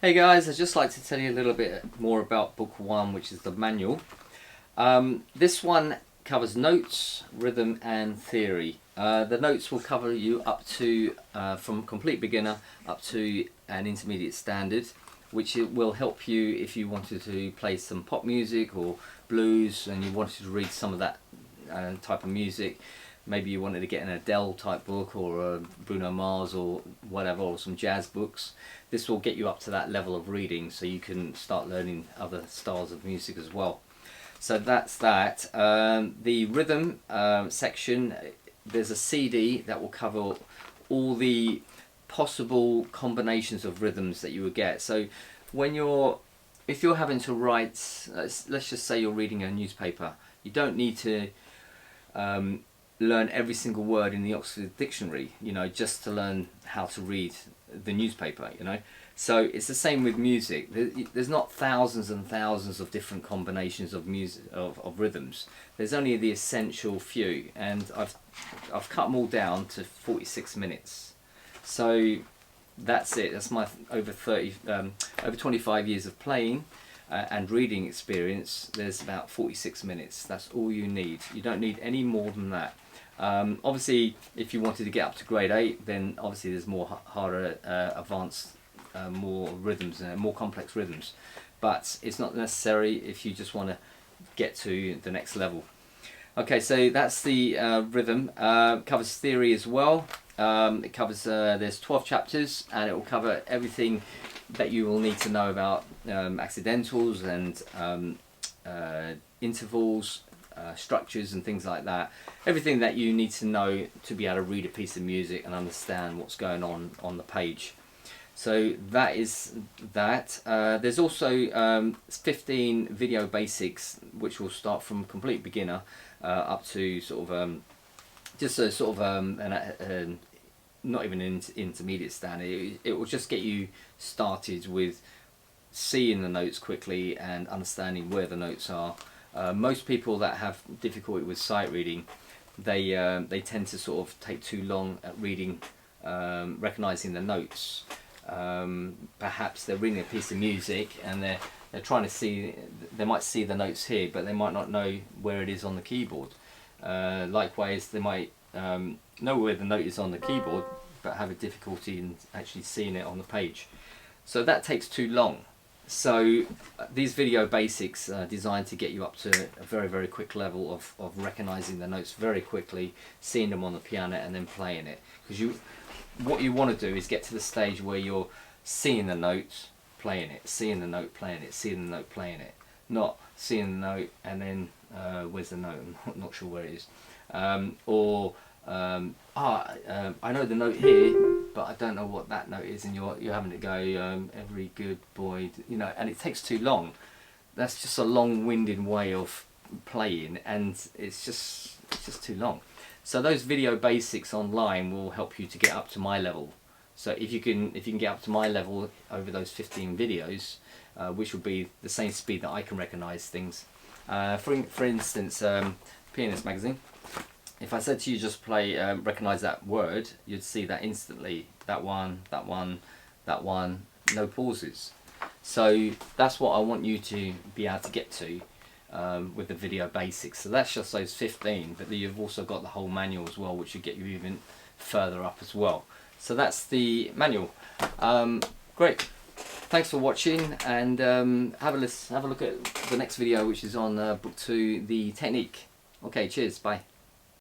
Hey guys, I'd just like to tell you a little bit more about book one, which is the manual. This one covers notes, rhythm and theory. The notes will cover you up to, from complete beginner up to an intermediate standard, which it will help you if you wanted to play some pop music or blues and you wanted to read some of that type of music. Maybe you wanted to get an Adele type book or a Bruno Mars or whatever, or some jazz books. This will get you up to that level of reading so you can start learning other styles of music as well. So that's that. The rhythm section, there's a CD that will cover all the possible combinations of rhythms that you would get. So if you're having to write, let's just say you're reading a newspaper, you don't need to learn every single word in the Oxford Dictionary, just to learn how to read the newspaper, So it's the same with music. There's not thousands and thousands of different combinations of music of rhythms. There's only the essential few, and I've cut them all down to 46 minutes. So that's it. That's my over 25 years of playing and reading experience. There's about 46 minutes. That's all you need. You don't need any more than that. Obviously, if you wanted to get up to grade 8, then obviously there's more harder, advanced, more rhythms and more complex rhythms. But it's not necessary if you just want to get to the next level. Okay, so that's the rhythm. Covers theory as well. It covers there's 12 chapters, and it will cover everything that you will need to know about accidentals and intervals, structures and things like that. Everything that you need to know to be able to read a piece of music and understand what's going on the page. So that is that. There's also 15 video basics, which will start from complete beginner up to sort of just a sort of not even an intermediate standard. It will just get you started with seeing the notes quickly and understanding where the notes are. Most people that have difficulty with sight reading, they tend to sort of take too long at reading, recognizing the notes. Perhaps they're reading a piece of music and they're trying to see, they might see the notes here, but they might not know where it is on the keyboard. Likewise, they might know where the note is on the keyboard, but have a difficulty in actually seeing it on the page. So that takes too long. So these video basics are designed to get you up to a very, very quick level of recognizing the notes very quickly, seeing them on the piano and then playing it. Because what you want to do is get to the stage where you're seeing the note, playing it, seeing the note, playing it, seeing the note, playing it. Not seeing the note and then where's the note? I'm not sure where it is. I know the note here, but I don't know what that note is, and you're having to go every good boy, and it takes too long. That's just a long-winded way of playing, and it's just too long. So those video basics online will help you to get up to my level. So if you can get up to my level over those 15 videos, which will be the same speed that I can recognize things. For instance, Pianist Magazine. If I said to you just play, recognize that word, you'd see that instantly. That one, that one, that one, no pauses. So that's what I want you to be able to get to with the video basics. So that's just those 15, but then you've also got the whole manual as well, which should get you even further up as well. So that's the manual. Great. Thanks for watching, and have a look at the next video, which is on book 2, the technique. Okay, cheers, bye.